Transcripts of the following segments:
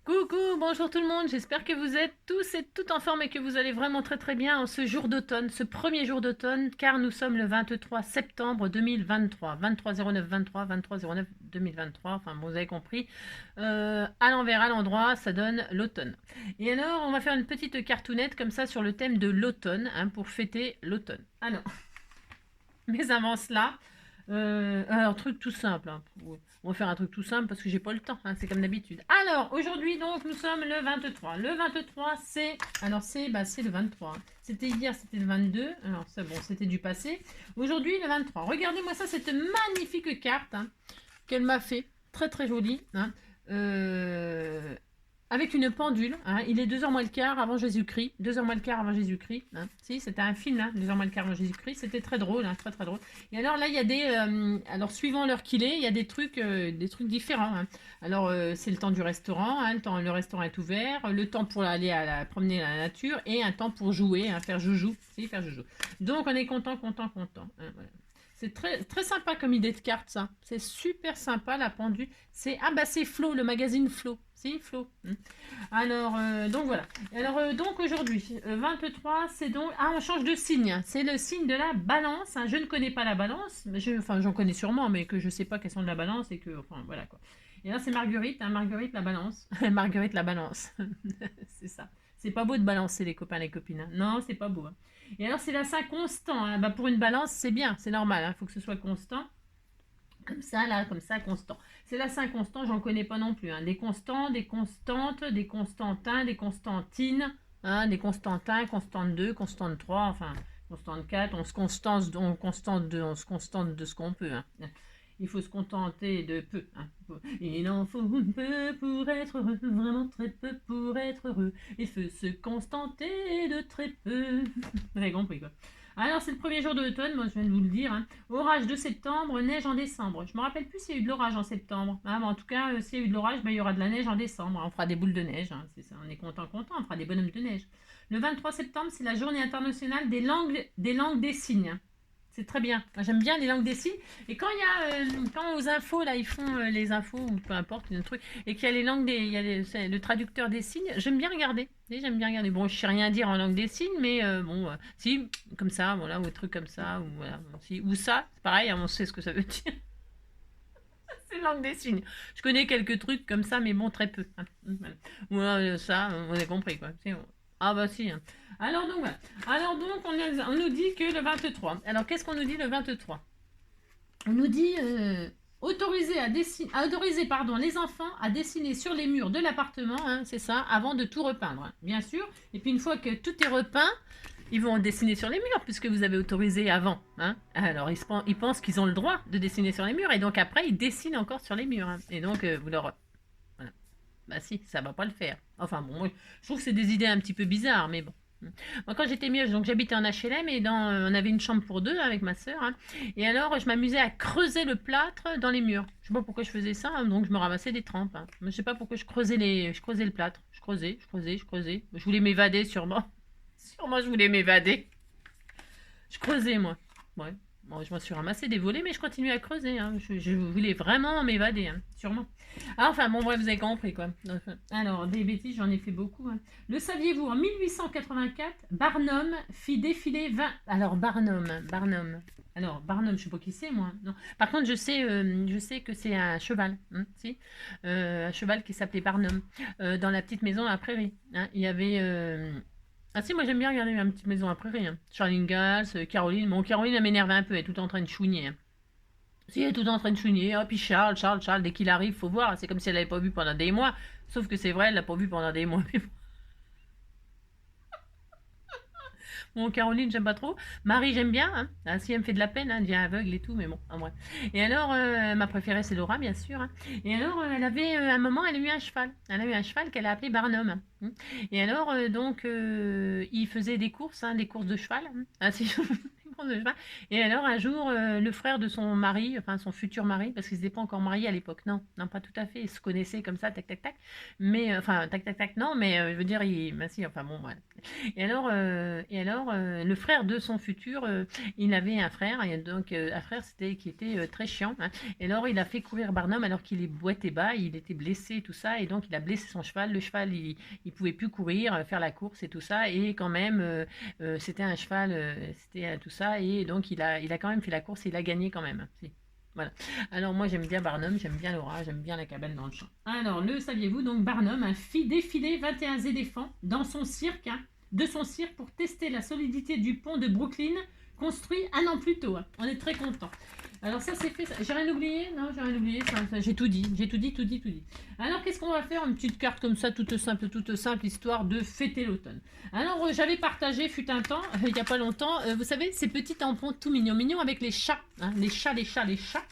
Coucou, bonjour tout le monde, j'espère que vous êtes tous et toutes en forme et que vous allez vraiment très très bien en ce jour d'automne, ce premier jour d'automne, car nous sommes le 23 septembre 2023, 2309 23, 2309 2023, enfin bon, vous avez compris, à l'envers, à l'endroit, ça donne l'automne. Et alors, on va faire une petite cartoonette comme ça sur le thème de l'automne, hein, pour fêter l'automne. Alors, mais avant cela, alors, truc tout simple, hein. On va faire un truc tout simple parce que j'ai pas le temps, hein, c'est comme d'habitude. Alors, aujourd'hui, donc, nous sommes le 23. Le 23, c'est. Alors, c'est le 23. C'était hier, c'était le 22. Alors, c'est bon, c'était du passé. Aujourd'hui, le 23. Regardez-moi ça, cette magnifique carte, hein, qu'elle m'a fait. Très, très jolie, hein. Euh, avec une pendule, hein. Il est 2h moins le quart avant Jésus-Christ. 2h moins le quart avant Jésus-Christ, hein. Si, c'était un film, hein, 2h moins le quart avant Jésus-Christ. C'était très drôle, hein, très très drôle. Et alors là, il y a des. Alors, suivant l'heure qu'il est, il y a des trucs différents, hein. Alors, c'est le temps du restaurant, hein, le restaurant est ouvert, le temps pour aller promener à la nature et un temps pour jouer, hein, faire joujou. Si, faire joujou. Donc, on est content, content, content, hein, voilà. C'est très, très sympa comme idée de carte, ça. C'est super sympa, la pendule. C'est Flo, le magazine Flo. Si, Flo. Alors, donc voilà. Alors, donc aujourd'hui, 23, c'est donc. Ah, on change de signe. C'est le signe de la balance, hein. Je ne connais pas la balance. Enfin, j'en connais sûrement, mais que je ne sais pas quelles sont de la balance et que. Enfin, voilà quoi. Et là, c'est Marguerite, hein, Marguerite la balance. Marguerite la balance. C'est ça. C'est pas beau de balancer les copains, les copines, hein. Non, c'est pas beau, hein. Et alors, c'est la 5 constant, hein. Bah, pour une balance, c'est bien, c'est normal, hein. Il faut que ce soit constant. Comme ça, là, comme ça, constant. C'est la 5 constant, j'en connais pas non plus, hein. Des constants, des constantes, des constantins, des constantines, hein, des constantins, constante 2, constante 3, enfin, constante 4, on se constante de ce qu'on peut, hein. Il faut se contenter de peu, hein. Il en faut peu pour être heureux, vraiment très peu pour être heureux. Il faut se contenter de très peu. Vous avez compris quoi. Alors c'est le premier jour de l'automne, moi je viens de vous le dire, hein. Orage de septembre, neige en décembre. Je me rappelle plus s'il y a eu de l'orage en septembre, hein, mais en tout cas, s'il y a eu de l'orage, il y aura de la neige en décembre. On fera des boules de neige, hein, c'est ça, on est content, content, on fera des bonhommes de neige. Le 23 septembre, c'est la journée internationale des langues des signes. C'est très bien. Moi, j'aime bien les langues des signes. Et quand il y a, quand aux infos, là, ils font les infos, ou peu importe, un truc, et qu'il y a les langues des, il y a le traducteur des signes, j'aime bien regarder. Oui, j'aime bien regarder. Bon, je sais rien dire en langue des signes, mais bon, si, comme ça, voilà, ou des trucs comme ça, ou voilà, si, ou ça, c'est pareil, hein, on sait ce que ça veut dire. C'est langue des signes. Je connais quelques trucs comme ça, mais bon, très peu, hein. Voilà. Ou ça, on a compris, quoi. Ah bah si, hein. Alors donc, voilà. Alors donc, on nous dit que le 23. Alors, qu'est-ce qu'on nous dit le 23? On nous dit autoriser pardon, les enfants à dessiner sur les murs de l'appartement, hein, c'est ça, avant de tout repeindre, hein, bien sûr. Et puis une fois que tout est repeint, ils vont dessiner sur les murs puisque vous avez autorisé avant, hein. Alors ils pensent qu'ils ont le droit de dessiner sur les murs et donc après ils dessinent encore sur les murs, hein. Et donc vous leur voilà. Bah si, ça va pas le faire. Enfin bon, moi, je trouve que c'est des idées un petit peu bizarres, mais bon. Moi, quand j'étais mieux, donc j'habitais en HLM et on avait une chambre pour deux avec ma sœur, hein. Et alors, je m'amusais à creuser le plâtre dans les murs. Je sais pas pourquoi je faisais ça, hein, donc je me ramassais des trempes, hein. Je sais pas pourquoi je creusais le plâtre. Je creusais, je creusais, je creusais. Je voulais m'évader sûrement. Sûrement, je voulais m'évader. Je creusais, moi. Ouais. Bon, je m'en suis ramassé des volets, mais je continuais à creuser, hein. Je voulais vraiment m'évader, hein, sûrement. Ah, enfin, bon, bref, vous avez compris, quoi. Alors, des bêtises, j'en ai fait beaucoup, hein. Le saviez-vous, en 1884, Barnum fit défiler 20... Alors, Barnum. Alors, Barnum, je sais pas qui c'est, moi. Non. Par contre, je sais que c'est un cheval, hein, si. Un cheval qui s'appelait Barnum. Dans la petite maison à la prairie, hein. Il y avait... Ah si, moi j'aime bien regarder ma petite maison à prairie, hein. Charlie Ingalls, Caroline. Bon, Caroline, elle m'énerve un peu, elle est tout en train de chouiner, hein. Si, elle est tout en train de chouiner. Oh, puis Charles, dès qu'il arrive, faut voir. C'est comme si elle l'avait pas vu pendant des mois. Sauf que c'est vrai, elle l'a pas vu pendant des mois. Bon, Caroline, j'aime pas trop. Marie, j'aime bien, hein. Ah, si, elle me fait de la peine, hein, elle devient aveugle et tout, mais bon, en vrai. Et alors, ma préférée, c'est Laura, bien sûr, hein. Et alors, elle avait, un moment, elle a eu un cheval. Elle a eu un cheval qu'elle a appelé Barnum, hein. Et alors, donc, il faisait des courses, hein, des courses de cheval, hein. Ah, si, Course de cheval. Et alors, un jour, le frère de son mari, enfin son futur mari, parce qu'ils n'étaient pas encore mariés à l'époque, non, non, pas tout à fait, ils se connaissaient comme ça, tac, tac, tac, mais, enfin, tac, tac, tac, non, mais je veux dire, bah si, enfin bon, voilà. Le frère de son futur, il avait un frère, et donc un frère qui était très chiant, hein. Et alors, il a fait courir Barnum alors qu'il est boîté bas, il était blessé, tout ça, et donc il a blessé son cheval. Le cheval, il pouvait plus courir, faire la course et tout ça, et quand même, c'était un cheval, c'était tout ça, et donc il a quand même fait la course, et il a gagné quand même. Si. Voilà. Alors moi j'aime bien Barnum, j'aime bien Laura, j'aime bien la cabane dans le champ. Alors le saviez-vous, donc Barnum a défilé 21 éléphants dans son cirque, hein, de son cirque pour tester la solidité du pont de Brooklyn construit un an plus tôt. Hein. On est très content. Alors ça c'est fait. J'ai rien oublié? Non, j'ai rien oublié. J'ai tout dit. J'ai tout dit, tout dit, tout dit. Alors qu'est-ce qu'on va faire? Une petite carte comme ça, toute simple, histoire de fêter l'automne. Alors j'avais partagé, fut un temps, il n'y a pas longtemps, vous savez, ces petits tampons tout mignons, mignons avec les chats. Hein, les chats, les chats, les chats.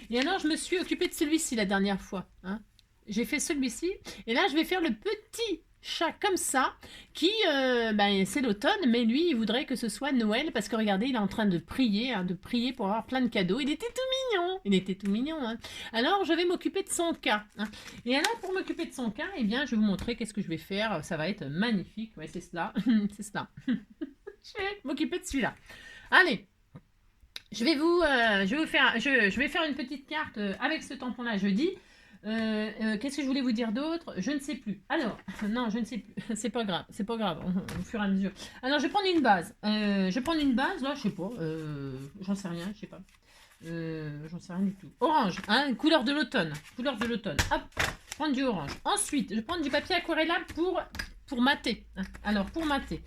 Et alors je me suis occupée de celui-ci la dernière fois. Hein. J'ai fait celui-ci. Et là je vais faire le petit chat comme ça, qui, c'est l'automne, mais lui, il voudrait que ce soit Noël, parce que regardez, il est en train de prier, hein, pour avoir plein de cadeaux. Il était tout mignon, hein. Alors, je vais m'occuper de son cas. Hein. Et alors, pour m'occuper de son cas, eh bien, je vais vous montrer qu'est-ce que je vais faire. Ça va être magnifique. Ouais, c'est cela, c'est cela. Je vais m'occuper de celui-là. Allez. Je vais faire une petite carte avec ce tampon-là jeudi. Qu'est-ce que je voulais vous dire d'autre? Je ne sais plus. Alors, non, je ne sais plus. C'est pas grave, au fur et à mesure. Alors, je vais prendre une base. Là, je sais pas. J'en sais rien, je sais pas. J'en sais rien du tout. Orange, hein, couleur de l'automne. Hop, prendre du orange. Ensuite, je vais prendre du papier aquarellable pour mater. Hein. Alors, pour mater.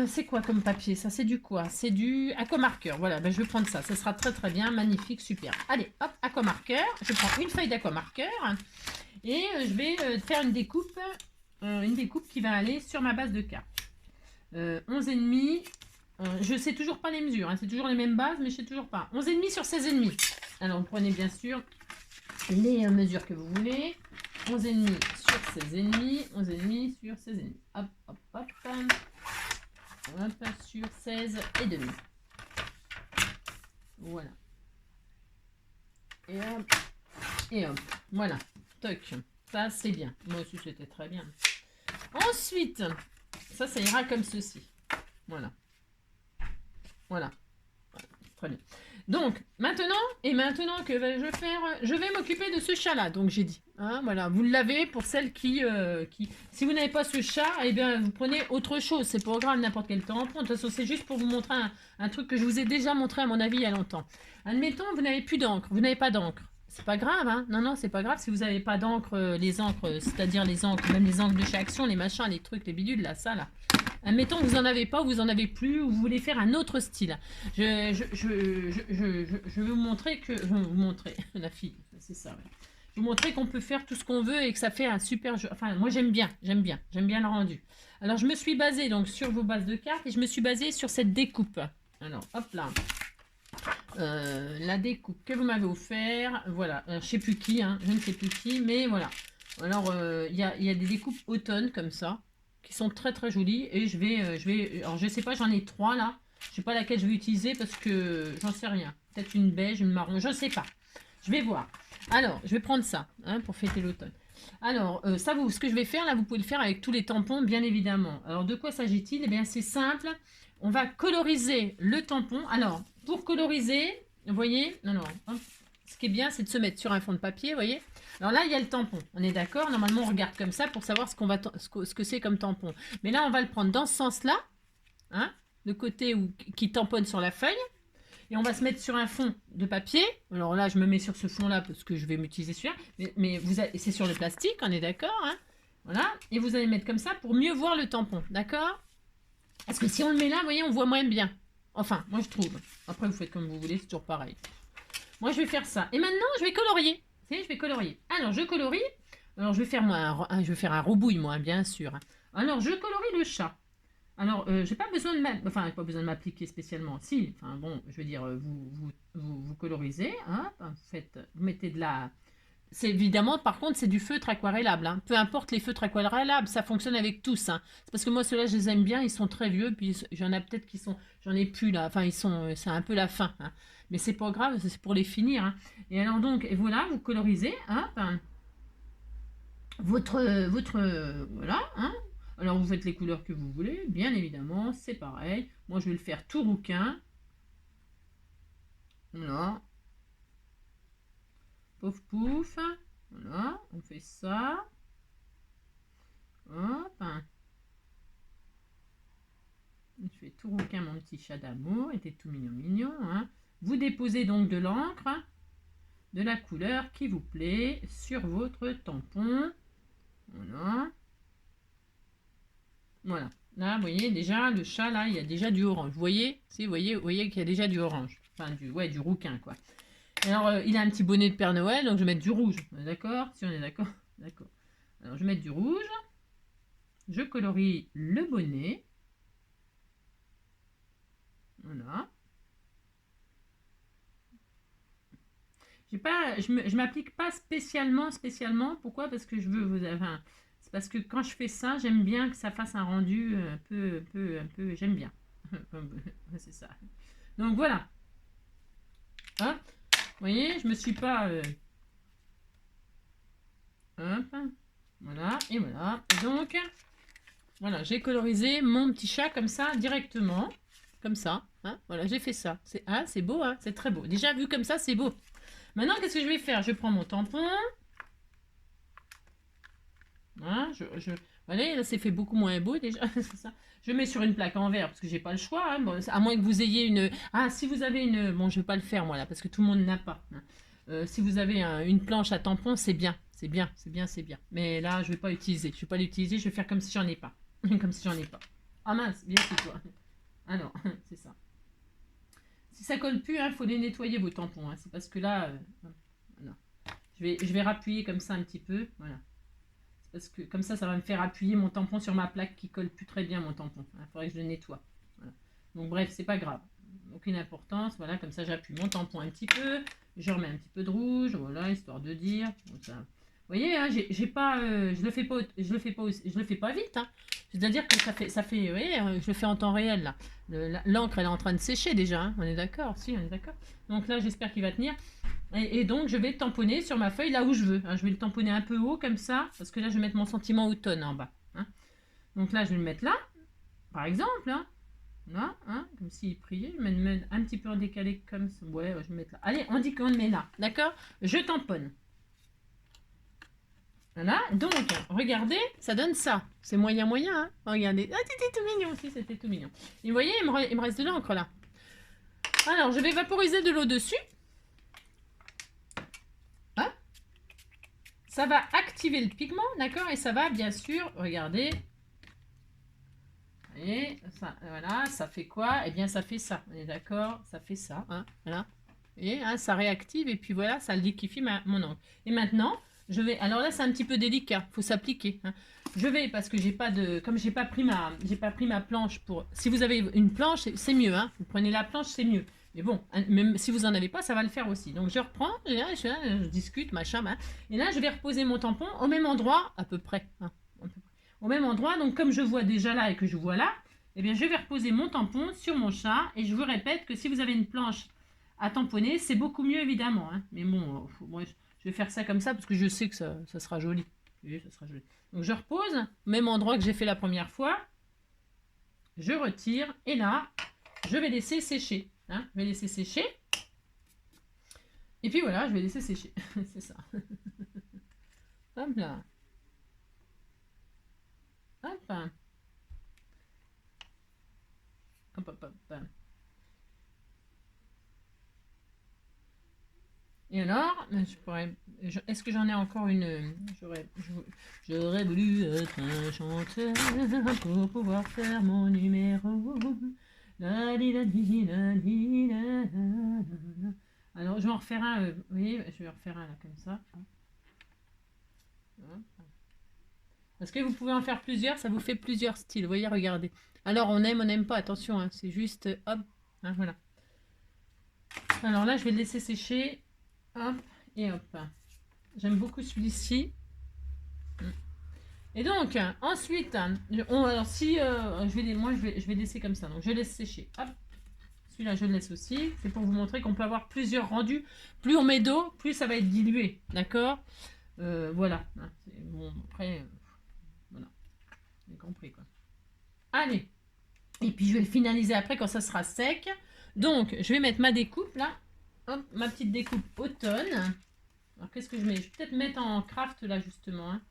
C'est quoi comme papier? Ça, c'est du quoi? C'est du aquamarqueur. Voilà, je vais prendre ça. Ça sera très très bien, magnifique, super. Allez, hop, aquamarqueur. Je prends une feuille d'aquamarqueur et je vais faire une découpe qui va aller sur ma base de cartes. 11,5. Je sais toujours pas les mesures. Hein, c'est toujours les mêmes bases, mais je sais toujours pas. 11,5 sur 16,5. Alors, vous prenez bien sûr les mesures que vous voulez. 11,5 sur 16,5, 11,5 sur 16,5. Hop, hop, hop. Hop, sur 16,5. Voilà. Et hop. Et hop. Voilà. Toc. Ça, c'est bien. Moi aussi, c'était très bien. Ensuite, ça ira comme ceci. Voilà. Voilà. Très bien. Donc, maintenant que vais-je faire? Je vais m'occuper de ce chat-là, donc j'ai dit. Hein, voilà, vous l'avez pour celles qui... Si vous n'avez pas ce chat, eh bien, vous prenez autre chose. C'est pas grave, n'importe quel tampon. De toute façon, c'est juste pour vous montrer un truc que je vous ai déjà montré, à mon avis, il y a longtemps. Admettons, vous n'avez plus d'encre. Vous n'avez pas d'encre. C'est pas grave, hein. Non, c'est pas grave si vous n'avez pas d'encre, les encres, c'est-à-dire les encres, même les encres de chez Action, les machins, les trucs, les bidules, là, ça, là. Admettons que vous n'en avez pas, ou vous en avez plus, ou vous voulez faire un autre style. Je vais vous montrer que... Je vais vous montrer, la fille, c'est ça, ouais. Je vais vous montrer qu'on peut faire tout ce qu'on veut et que ça fait un super jeu. Enfin, moi, j'aime bien le rendu. Alors, je me suis basée donc sur vos bases de cartes et je me suis basée sur cette découpe. Alors, hop là. La découpe que vous m'avez offert, voilà, je ne sais plus qui, hein, mais voilà. Alors, il y a des découpes automne comme ça, qui sont très très jolies, et alors je sais pas, j'en ai 3 là, je sais pas laquelle je vais utiliser parce que j'en sais rien, peut-être une beige, une marron, je sais pas, je vais voir. Alors, je vais prendre ça, hein, pour fêter l'automne. Alors, ce que je vais faire là, vous pouvez le faire avec tous les tampons, bien évidemment. Alors, de quoi s'agit-il? Eh bien, c'est simple. On va coloriser le tampon. Alors, pour coloriser, vous voyez, ce qui est bien, c'est de se mettre sur un fond de papier, vous voyez. Alors là, il y a le tampon. On est d'accord? Normalement, on regarde comme ça pour savoir ce que c'est comme tampon. Mais là, on va le prendre dans ce sens-là, hein, le côté qui tamponne sur la feuille. Et on va se mettre sur un fond de papier. Alors là, je me mets sur ce fond-là parce que je vais m'utiliser celui-là. Mais c'est sur le plastique, on est d'accord, hein? Voilà. Et vous allez mettre comme ça pour mieux voir le tampon, d'accord? Parce que si on le met là, vous voyez, on voit moins bien. Enfin, moi je trouve. Après, vous faites comme vous voulez, c'est toujours pareil. Moi, je vais faire ça. Et maintenant, je vais colorier. Vous savez, je vais colorier. Alors, je colorie. Alors, je vais faire un rebouille, moi, bien sûr. Alors, je colorie le chat. Alors, j'ai pas besoin de m'appliquer spécialement. Si, vous colorisez, hein, vous mettez C'est évidemment, par contre, c'est du feutre aquarellable, hein. Peu importe les feutres aquarellables, ça fonctionne avec tous, hein. C'est parce que moi, ceux-là, je les aime bien, ils sont très vieux, puis j'en ai peut-être qui sont, j'en ai plus là, enfin, c'est un peu la fin, hein. Mais c'est pas grave, c'est pour les finir, hein. Et alors donc, et voilà, vous colorisez, hein, enfin, voilà, hein. Alors vous faites les couleurs que vous voulez, bien évidemment, c'est pareil. Moi, je vais le faire tout rouquin, voilà, pouf pouf, voilà, on fait ça, hop, hein. Je fais tout rouquin mon petit chat d'amour, il était tout mignon mignon, hein. Vous déposez donc de l'encre, de la couleur qui vous plaît sur votre tampon, voilà. Voilà. Là, vous voyez déjà le chat, là, il y a déjà du orange. Vous voyez, vous voyez qu'il y a déjà du orange. Enfin, du rouquin, quoi. Alors, il a un petit bonnet de Père Noël, donc je vais mettre du rouge. On est d'accord? Si on est d'accord? D'accord. Alors, je vais mettre du rouge. Je colorie le bonnet. Voilà. Je m'applique pas spécialement. Pourquoi? Parce que je veux vous... Enfin, c'est parce que quand je fais ça, j'aime bien que ça fasse un rendu un peu, j'aime bien. C'est ça. Donc voilà. Hop. Vous voyez, je me suis pas... hop. Voilà, et voilà. Et donc, voilà, j'ai colorisé mon petit chat comme ça, directement. Comme ça. Hein, voilà, j'ai fait ça. C'est beau, hein, c'est très beau. Déjà, vu comme ça, c'est beau. Maintenant, qu'est-ce que je vais faire? Je prends mon tampon. Hein, voilà, là, c'est fait beaucoup moins beau déjà. C'est ça. Je mets sur une plaque en verre parce que j'ai pas le choix. Hein. Bon, à moins que vous ayez une. Ah, si vous avez une. Bon, je vais pas le faire moi là parce que tout le monde n'a pas. Hein. Si vous avez une planche à tampon, c'est bien. C'est bien, c'est bien, c'est bien. Mais là, je vais pas utiliser. Je vais pas l'utiliser. Je vais faire comme si j'en ai pas. Comme si j'en ai pas. Ah mince, bien c'est toi. Alors, c'est ça. Si ça colle plus, il faut les nettoyer vos tampons. Hein. C'est parce que là, voilà. Je vais rappuyer comme ça un petit peu. Voilà. Parce que comme ça va me faire appuyer mon tampon sur ma plaque qui colle plus très bien mon tampon. Il faudrait que je le nettoie. Voilà. Donc bref, c'est pas grave. Aucune importance. Voilà, comme ça j'appuie mon tampon un petit peu. Je remets un petit peu de rouge, voilà, histoire de dire. Bon, ça... Vous voyez, hein, j'ai pas, je le fais pas, je le fais pas vite. Hein. C'est-à-dire que vous voyez, je le fais en temps réel là. L'encre elle est en train de sécher déjà. Hein. On est d'accord, si, on est d'accord. Donc là, j'espère qu'il va tenir. Et donc, je vais tamponner sur ma feuille là où je veux. Hein. Je vais le tamponner un peu haut comme ça, parce que là, je vais mettre mon sentiment automne en bas. Hein. Donc là, je vais le mettre là, par exemple. Hein. Là, hein, comme s'il priait. Je vais le mettre un petit peu en décalé comme ça. Ouais, je vais mettre là. Allez, on dit qu'on le met là. D'accord? Je tamponne. Voilà. Donc, regardez, ça donne ça. C'est moyen, hein. Regardez. Ah, c'était tout mignon aussi, c'était tout mignon. Et vous voyez, il me reste de l'encre là. Alors, je vais vaporiser de l'eau dessus. Ça va activer le pigment, d'accord? Et ça va, bien sûr, regardez. Et ça, voilà, ça fait quoi? Eh bien, ça fait ça. On est d'accord? Ça fait ça. Hein, voilà. Et hein, ça réactive et puis voilà, ça liquéfie mon encre. Et maintenant, je vais. Alors là, c'est un petit peu délicat. Il faut s'appliquer. Hein. Je vais parce que j'ai pas de. Comme j'ai pas pris ma planche pour. Si vous avez une planche, c'est mieux. Hein. Vous prenez la planche, c'est mieux. Mais bon, même si vous en avez pas, ça va le faire aussi. Donc je reprends, je discute, machin. Hein. Et là, je vais reposer mon tampon au même endroit, à peu près. Hein, au même endroit. Donc comme je vois déjà là et que je vois là, eh bien je vais reposer mon tampon sur mon chat. Et je vous répète que si vous avez une planche à tamponner, c'est beaucoup mieux évidemment. Hein. Mais bon, moi, je vais faire ça comme ça parce que je sais que ça sera joli. Oui, ça sera joli. Donc je repose, même endroit que j'ai fait la première fois. Je retire et là, je vais laisser sécher. Hein. Je vais laisser sécher. Et puis voilà, je vais laisser sécher. C'est ça. Hop là. Hop. Hop, hop, hop. Et alors, est-ce que j'en ai encore une? J'aurais voulu être un chanteur pour pouvoir faire mon numéro. Alors, je vais en refaire un. Oui, je vais en refaire un là, comme ça. Parce que vous pouvez en faire plusieurs, ça vous fait plusieurs styles. Vous voyez, regardez. Alors, on n'aime pas, attention, hein, c'est juste hop. Hein, voilà. Alors là, je vais le laisser sécher. Hop et hop. J'aime beaucoup celui-ci. Et donc, ensuite, alors si, je vais laisser comme ça. Donc, je laisse sécher. Hop. Celui-là, je le laisse aussi. C'est pour vous montrer qu'on peut avoir plusieurs rendus. Plus on met d'eau, plus ça va être dilué. D'accord. Voilà. Bon, après, voilà. Vous avez compris, quoi. Allez. Et puis, je vais le finaliser après quand ça sera sec. Donc, je vais mettre ma découpe, là. Hop, ma petite découpe automne. Alors, qu'est-ce que je mets? Je vais peut-être mettre en craft, là, justement. Hein.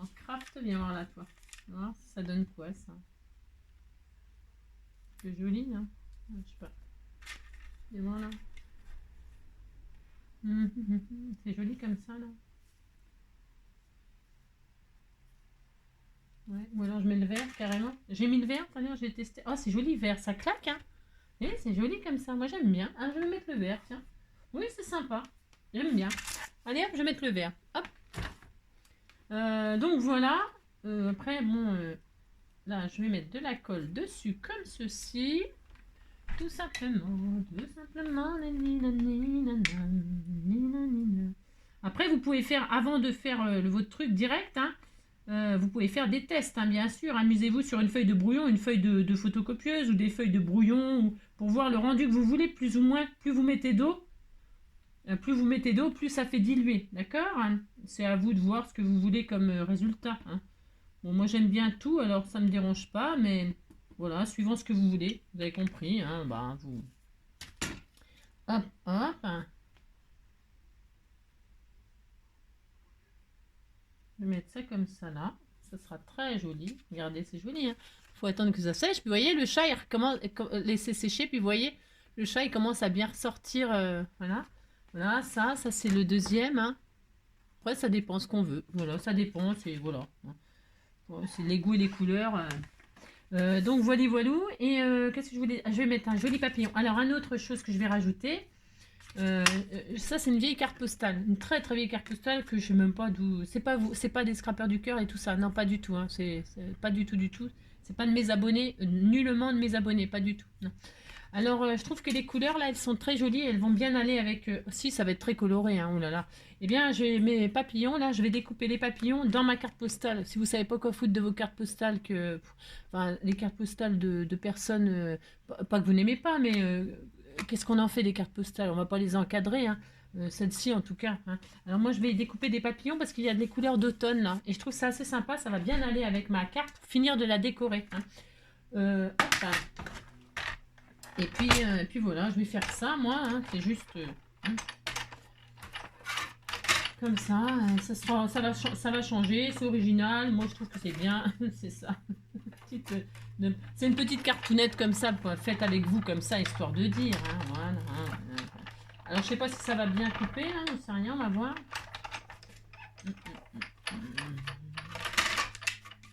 En craft, viens voir là, toi. Voir si ça donne quoi, ça. C'est joli, hein. Je sais pas. Viens voir là. C'est joli comme ça, là. Ouais, ou alors je mets le vert, carrément. J'ai mis le vert, d'ailleurs, j'ai testé. Oh, c'est joli, vert, ça claque, hein. Et c'est joli comme ça. Moi, j'aime bien. Ah, je vais mettre le vert, tiens. Oui, c'est sympa. J'aime bien. Allez, hop, je vais mettre le vert. Hop. Donc, voilà. Après, bon, là, je vais mettre de la colle dessus, comme ceci. Tout simplement. Tout simplement. Après, vous pouvez faire, avant de faire votre truc direct, hein, vous pouvez faire des tests, hein, bien sûr. Amusez-vous sur une feuille de brouillon, une feuille de photocopieuse ou des feuilles de brouillon pour voir le rendu que vous voulez, plus ou moins. Plus vous mettez d'eau, plus ça fait diluer. D'accord, hein. C'est à vous de voir ce que vous voulez comme résultat. Hein. Bon, moi j'aime bien tout, alors ça ne me dérange pas, mais voilà, suivant ce que vous voulez. Vous avez compris, hein, bah, vous... Hop, hop. Je vais mettre ça comme ça là. Ça sera très joli. Regardez, c'est joli. Hein. Faut attendre que ça sèche. Puis vous voyez, le chat, il recommence, laisser sécher. Puis vous voyez, le chat, il commence à bien ressortir. Voilà. Voilà, ça c'est le deuxième. Hein. Après, ça dépend ce qu'on veut. Voilà, ça dépend. C'est voilà. Bon, c'est les goûts et les couleurs. Donc voilà, voilou. Et qu'est-ce que je voulais... Je vais mettre un joli papillon. Alors, une autre chose que je vais rajouter. Ça c'est une vieille carte postale, une très très vieille carte postale que je sais même pas d'où. C'est pas des scrappers du cœur et tout ça, non pas du tout. Hein. C'est pas du tout. C'est pas de mes abonnés, nullement de mes abonnés, pas du tout. Non. Alors je trouve que les couleurs là, elles sont très jolies, elles vont bien aller avec. Si ça va être très coloré, hein, oh là là. Eh bien, j'ai mes papillons là, je vais découper les papillons dans ma carte postale. Si vous savez pas quoi foutre de vos cartes postales, enfin les cartes postales de personnes, pas que vous n'aimez pas, mais qu'est-ce qu'on en fait des cartes postales? On va pas les encadrer, hein. Celle-ci en tout cas. Hein. Alors moi je vais découper des papillons parce qu'il y a des couleurs d'automne là. Et je trouve ça assez sympa, ça va bien aller avec ma carte. Finir de la décorer. Hein. Et puis voilà, je vais faire ça moi. Hein. C'est juste comme ça. Ça va changer, c'est original. Moi je trouve que c'est bien. C'est ça. C'est une petite cartounette comme ça, faite avec vous comme ça, histoire de dire. Hein, voilà, hein. Alors je sais pas si ça va bien couper, hein, on sait rien, on va voir.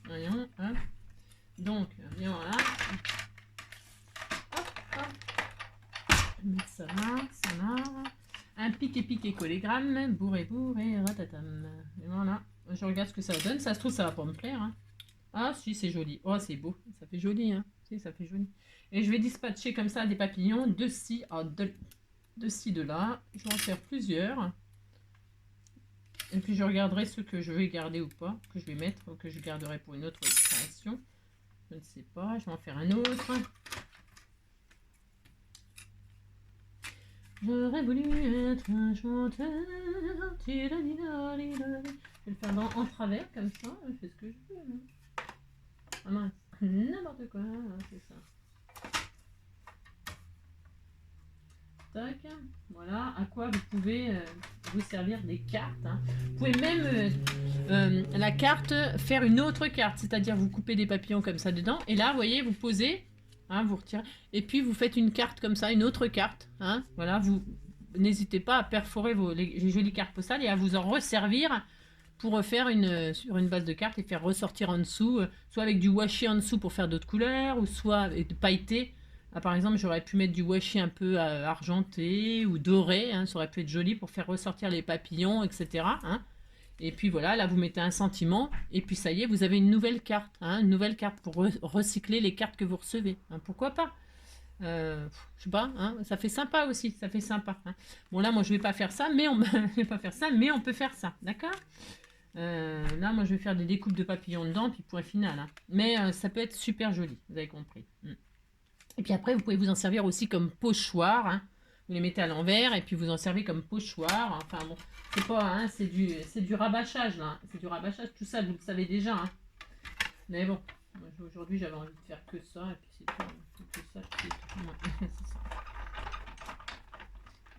Voyons, hop. Donc, bien voilà. Hop, hop. Je vais mettre ça là. Un piqué collégramme, bourré, ratatam. Et voilà, je regarde ce que ça donne. Ça se trouve, ça va pas me plaire. Hein. Ah si, c'est joli. Oh, c'est beau. Ça fait joli, hein. Si, ça fait joli. Et je vais dispatcher comme ça des papillons de ci, de là. Je vais en faire plusieurs. Et puis je regarderai ceux que je vais garder ou pas, que je vais mettre, ou que je garderai pour une autre création. Je ne sais pas. Je vais en faire un autre. J'aurais voulu être un chanteur. Je vais le faire en travers, comme ça. Je fais ce que je veux. Hein. Ah mince, n'importe quoi, c'est ça. Tac, voilà à quoi vous pouvez vous servir des cartes. Hein. Vous pouvez même la carte faire une autre carte, c'est-à-dire vous coupez des papillons comme ça dedans, et là, vous voyez, vous posez, hein, vous retirez, et puis vous faites une carte comme ça, une autre carte. Hein, voilà, vous n'hésitez pas à perforer les jolies cartes postales et à vous en resservir pour refaire sur une base de cartes et faire ressortir en dessous, soit avec du washi en dessous pour faire d'autres couleurs, ou soit avec de pailleté. Ah, par exemple, j'aurais pu mettre du washi un peu argenté ou doré, hein, ça aurait pu être joli pour faire ressortir les papillons, etc. Hein. Et puis voilà, là vous mettez un sentiment, et puis ça y est, vous avez une nouvelle carte, hein, une nouvelle carte pour recycler les cartes que vous recevez. Hein, pourquoi pas? Je sais pas, hein, ça fait sympa aussi, ça fait sympa. Hein. Bon là, moi je vais pas faire ça, mais on je vais pas faire ça, mais on peut faire ça, d'accord. Là, moi je vais faire des découpes de papillons dedans, puis point final. Hein. Mais ça peut être super joli, vous avez compris. Et puis après, vous pouvez vous en servir aussi comme pochoir. Hein. Vous les mettez à l'envers et puis vous en servez comme pochoir. Enfin bon, c'est pas, hein, c'est du rabâchage là. C'est du rabâchage, tout ça, vous le savez déjà. Hein. Mais bon, aujourd'hui j'avais envie de faire que ça et puis c'est tout. Que ça, c'est tout. Ouais, c'est ça.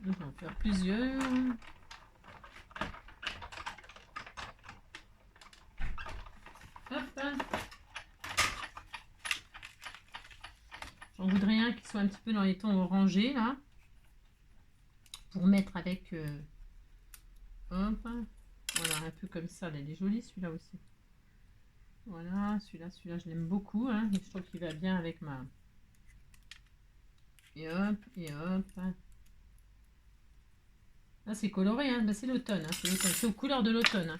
Donc on va en faire plusieurs. Hop. J'en voudrais un qui soit un petit peu dans les tons orangés là. Pour mettre avec... hop. Voilà, un peu comme ça. Il est joli celui-là aussi. Voilà, celui-là, je l'aime beaucoup. Hein, je trouve qu'il va bien avec ma... Et hop, et hop. Là, c'est coloré, hein. Bah, c'est l'automne. Hein, c'est aux couleurs de l'automne. Hein.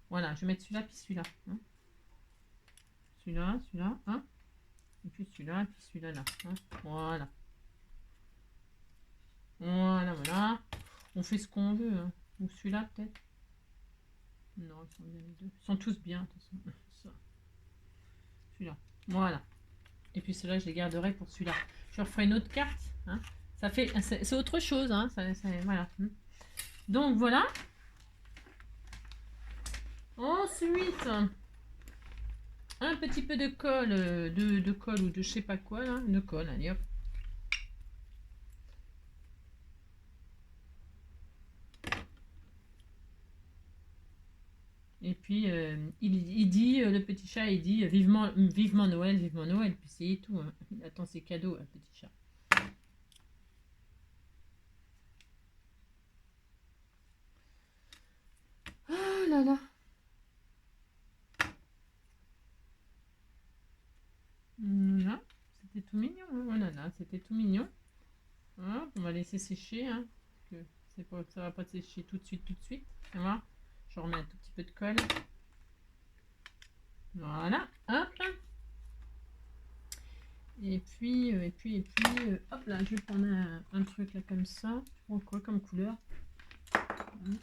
Voilà, je vais mettre celui-là, puis celui-là. Hein. Celui-là, hein. Et puis celui-là, puis celui-là, là. Hein. Voilà. Voilà. On fait ce qu'on veut. Hein. Ou celui-là, peut-être. Non, ils sont bien les deux. Ils sont tous bien, de toute façon. Celui-là. Voilà. Et puis ceux-là, je les garderai pour celui-là. Je referai une autre carte. Hein. Ça fait, c'est autre chose. Hein. Voilà. Donc voilà. Ensuite, un petit peu de colle, de colle ou de je sais pas quoi là, de colle. Allez hop. Et puis il dit, le petit chat, il dit vivement Noël, puis c'est tout. Hein. Il attend ses cadeaux, le petit chat. Oh là là. Là, c'était tout mignon. Hein. Voilà, là, c'était tout mignon. Hop, on va laisser sécher. Hein, parce que ça va pas sécher tout de suite. Voilà. Je remets un tout petit peu de colle. Voilà, hop. Et puis, hop là, je vais prendre un truc là comme ça. Je prends quoi comme couleur?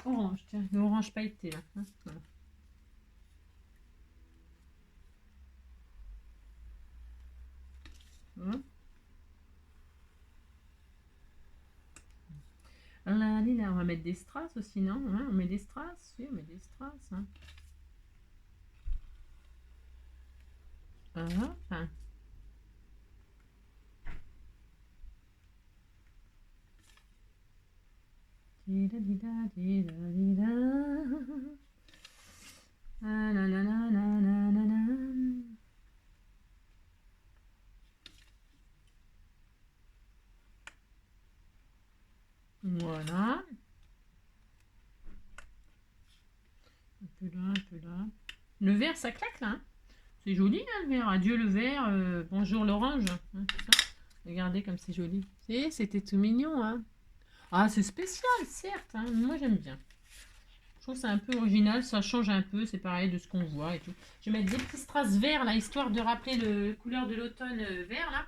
Orange, tiens, l'orange pailleté là. Hein, voilà. Hein. Là, on va mettre des strass aussi, non? Hein, on met des strass, oui, on met des strass. Hein. Hop. Dida, dida, dida, dida. Ah, la, la, la, la, la, la, la. Voilà. Un peu là, un peu là. Le vert, ça claque là. Hein. C'est joli hein, le vert. Adieu le vert. Bonjour l'orange. Hein, regardez comme c'est joli. C'était tout mignon. Hein. Ah, c'est spécial, certes. Hein. Moi, j'aime bien. Je trouve que c'est un peu original. Ça change un peu. C'est pareil de ce qu'on voit et tout. Je vais mettre des petits strass verts là, histoire de rappeler le couleur de l'automne vert là.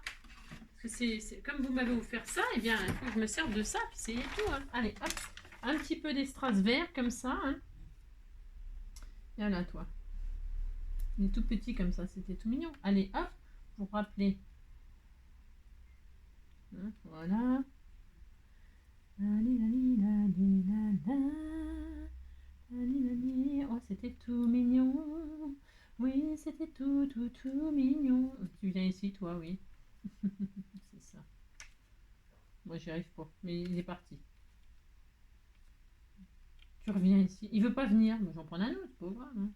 Parce que c'est comme vous m'avez offert ça, et bien il faut que je me serve de ça. Puis c'est tout. Hein. Allez, hop. Un petit peu des strass verts comme ça. Hein. Et là, toi. Il est tout petit comme ça. C'était tout mignon. Allez, hop. Pour rappeler. Hein, voilà. Oh, c'était tout mignon. Oui, c'était tout mignon. Tu viens ici, toi, oui. C'est ça. Moi, j'y arrive pas. Mais il est parti. Tu reviens ici. Il veut pas venir. Moi, j'en prends un autre, pauvre. Hein.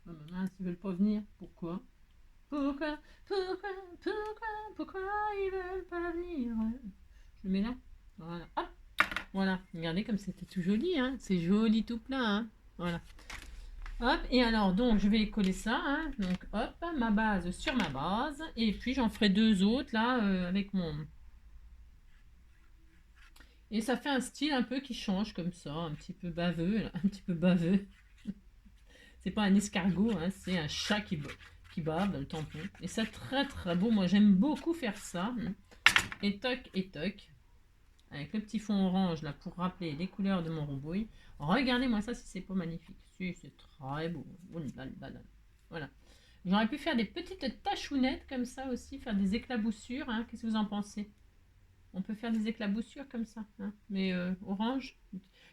Oh, maman, s'ils veulent pas venir, pourquoi pourquoi ils veulent pas venir? Je le mets là. Voilà. Hop. Voilà. Regardez comme c'était tout joli. Hein. C'est joli tout plein. Hein. Voilà. Hop. Et alors, donc, je vais coller ça. Hein. Donc, hop. Ma base sur ma base. Et puis, j'en ferai deux autres là avec mon... Et ça fait un style un peu qui change comme ça. Un petit peu baveux. Là. Un petit peu baveux. C'est pas un escargot. Hein. C'est un chat qui bave, le tampon. Et c'est très très beau. Moi, j'aime beaucoup faire ça. Et toc, et toc. Avec le petit fond orange, là, pour rappeler les couleurs de mon roubouille. Regardez-moi ça, si c'est pas magnifique. Si, c'est très beau. Oh là là là. Voilà. J'aurais pu faire des petites tachounettes comme ça aussi, faire des éclaboussures. Hein. Qu'est-ce que vous en pensez? On peut faire des éclaboussures comme ça. Hein. Mais orange,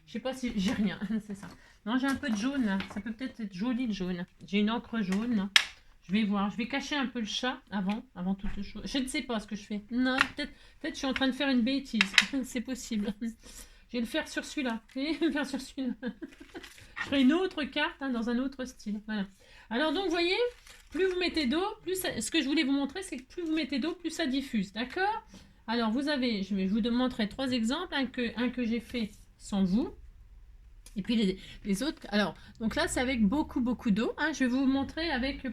je sais pas si... J'ai rien, c'est ça. Non, j'ai un peu de jaune. Là. Ça peut peut-être être joli le jaune. J'ai une encre jaune. Là. Je vais voir. Je vais cacher un peu le chat avant toute chose. Je ne sais pas ce que je fais. Non, peut-être je suis en train de faire une bêtise. C'est possible. Je vais le faire sur celui-là. Je vais le faire sur celui-là. Je ferai une autre carte hein, dans un autre style. Voilà. Alors donc, vous voyez, plus vous mettez d'eau, plus ça... ce que je voulais vous montrer, c'est que plus vous mettez d'eau, plus ça diffuse. D'accord? Alors, vous avez, je vais vous montrer 3 exemples. Un que j'ai fait sans vous. Et puis les autres. Alors, donc là, c'est avec beaucoup d'eau. Hein. Je vais vous montrer avec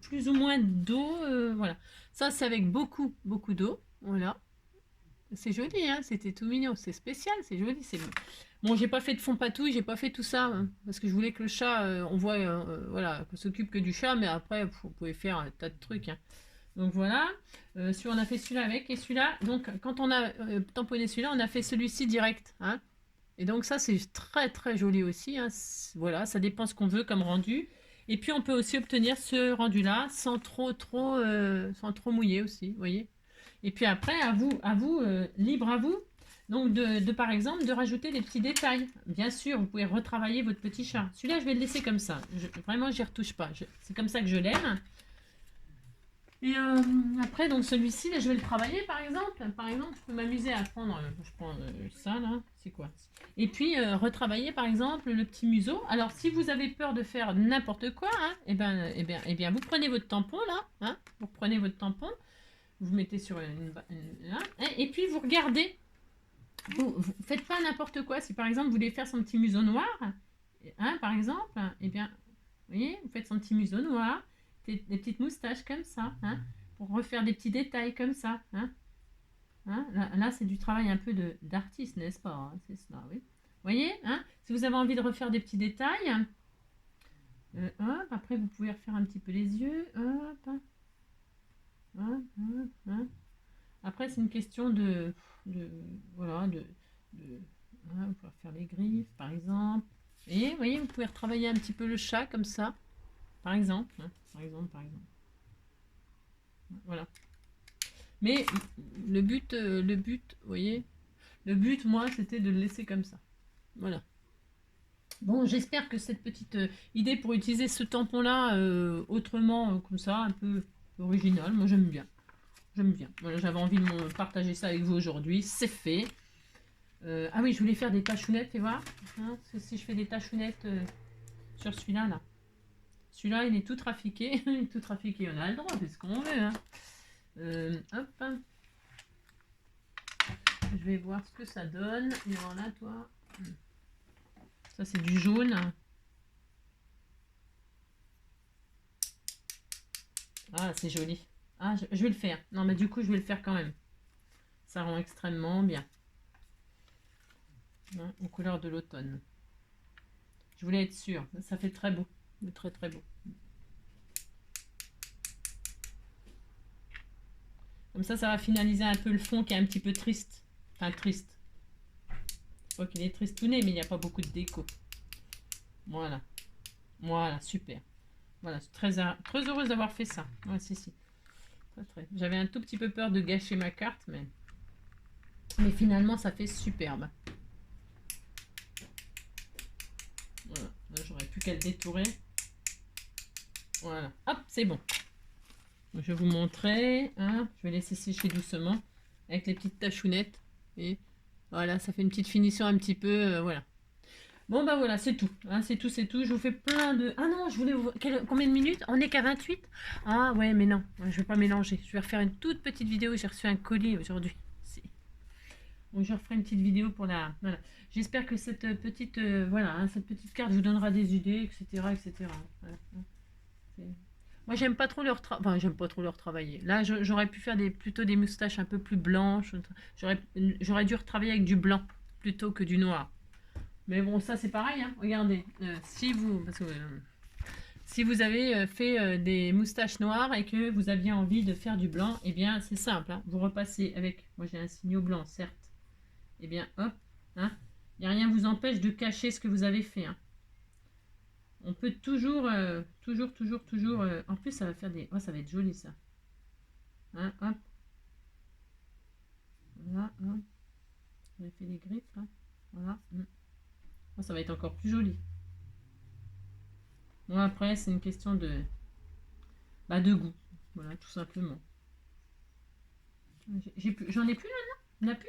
plus ou moins d'eau. Voilà. Ça, c'est avec beaucoup d'eau. Voilà. C'est joli, hein, c'était tout mignon, c'est spécial, c'est joli, c'est bon. J'ai pas fait de fond patouille, j'ai pas fait tout ça hein, parce que je voulais que le chat, on voit, voilà, qu'on s'occupe que du chat, mais après vous pouvez faire un tas de trucs. Hein. Donc voilà, on a fait celui-là avec et celui-là. Donc quand on a tamponné celui-là, on a fait celui-ci direct. Hein. Et donc ça c'est très joli aussi. Hein. Voilà, ça dépend ce qu'on veut comme rendu. Et puis on peut aussi obtenir ce rendu-là sans trop mouiller aussi, vous voyez. Et puis après, à vous libre à vous, donc par exemple, de rajouter des petits détails. Bien sûr, vous pouvez retravailler votre petit chat. Celui-là, je vais le laisser comme ça. Vraiment, je n'y retouche pas. C'est comme ça que je l'aime. Et après, donc celui-ci, je vais le travailler, par exemple. Par exemple, je peux m'amuser à prendre, je prends ça, là, c'est quoi? Et puis, retravailler, par exemple, le petit museau. Alors, si vous avez peur de faire n'importe quoi, hein, eh bien, vous prenez votre tampon, là. Hein, vous prenez votre tampon. Vous mettez sur et puis vous regardez. Vous faites pas n'importe quoi. Si par exemple vous voulez faire son petit museau noir, hein, par exemple, et bien, vous voyez, vous faites son petit museau noir, des petites moustaches comme ça, hein, pour refaire des petits détails comme ça. Hein. Hein, là c'est du travail un peu d'artiste, n'est-ce pas? Hein, c'est cela, oui. Vous voyez, hein, si vous avez envie de refaire des petits détails, hop, après vous pouvez refaire un petit peu les yeux, hop. Après, c'est une question voilà, on peut faire les griffes, par exemple. Et vous voyez, vous pouvez retravailler un petit peu le chat comme ça, par exemple. Hein, par exemple. Voilà. Mais le but, vous voyez, le but, moi, c'était de le laisser comme ça. Voilà. Bon, j'espère que cette petite idée pour utiliser ce tampon-là autrement, comme ça, un peu original, moi j'aime bien. J'aime bien. Voilà, j'avais envie de partager ça avec vous aujourd'hui. C'est fait. Ah oui, je voulais faire des tachounettes, tu vois. Hein, si je fais des tachounettes sur celui-là, là. Celui-là, il est tout trafiqué. Il est tout trafiqué. On a le droit, c'est ce qu'on veut. Hein. Hop. Je vais voir ce que ça donne. Et alors là, toi. Ça, c'est du jaune. Ah, c'est joli. Ah, je vais le faire. Non, mais du coup, je vais le faire quand même. Ça rend extrêmement bien. Hein, aux couleurs de l'automne. Je voulais être sûre. Ça fait très beau. Très beau. Comme ça va finaliser un peu le fond qui est un petit peu triste. Enfin, triste. Je crois qu'il est tristouné, mais il n'y a pas beaucoup de déco. Voilà. Voilà, super. Voilà, très heureuse d'avoir fait ça. Ouais, si. J'avais un tout petit peu peur de gâcher ma carte, mais finalement ça fait superbe. Voilà, là j'aurais plus qu'à le détourer. Voilà, hop, c'est bon. Je vais vous montrer. Hein. Je vais laisser sécher doucement avec les petites tachounettes. Et voilà, ça fait une petite finition un petit peu. Voilà. Bon, bah voilà, c'est tout. Hein, c'est tout. Je vous fais plein de... Ah non, je voulais vous... Combien de minutes? On n'est qu'à 28? Ah ouais, mais non, je vais pas mélanger. Je vais refaire une toute petite vidéo. J'ai reçu un colis aujourd'hui. Donc je referai une petite vidéo pour la... Voilà. J'espère que cette petite... voilà, hein, cette petite carte vous donnera des idées, etc. Voilà. Moi, j'aime pas trop leur travail. Enfin, j'aime pas trop leur travailler. Là, j'aurais pu faire plutôt des moustaches un peu plus blanches. J'aurais dû retravailler avec du blanc plutôt que du noir. Mais bon, ça c'est pareil, hein. Regardez, si vous Si vous avez fait des moustaches noires et que vous aviez envie de faire du blanc, eh bien c'est simple, hein. Vous repassez avec, moi j'ai un signaux blanc certes, eh bien hop, hein, il n'y a rien qui vous empêche de cacher ce que vous avez fait, hein. On peut toujours, toujours, en plus ça va faire des, oh, ça va être joli ça, hein, hop, voilà, hein. On a fait des griffes là, voilà, oh, ça va être encore plus joli. Bon après c'est une question de, de goût, voilà tout simplement. J'en ai plus là, non? On n'a plus?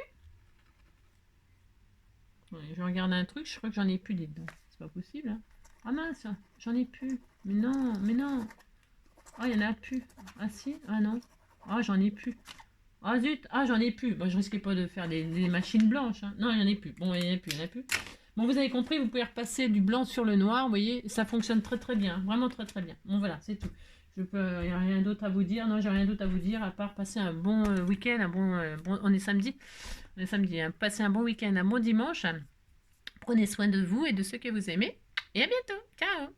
Ouais, je regarde un truc, je crois que j'en ai plus des dents. C'est pas possible, hein. Ah mince, j'en ai plus. Mais non, mais non. Ah, il y en a plus. Ah si, ah non. Ah, j'en ai plus. Ah zut, ah j'en ai plus. Bon, je risquais pas de faire des machines blanches, hein. Non, il y en a plus. Bon, il y en a plus, il y en a plus. Bon, vous avez compris, vous pouvez repasser du blanc sur le noir, vous voyez, ça fonctionne très très bien, vraiment très très bien. Bon voilà, c'est tout. Il n'y a rien d'autre à vous dire. Non, j'ai rien d'autre à vous dire à part passer un bon week-end, on est samedi. On est samedi, hein. Passez un bon week-end, un bon dimanche. Prenez soin de vous et de ceux que vous aimez. Et à bientôt. Ciao.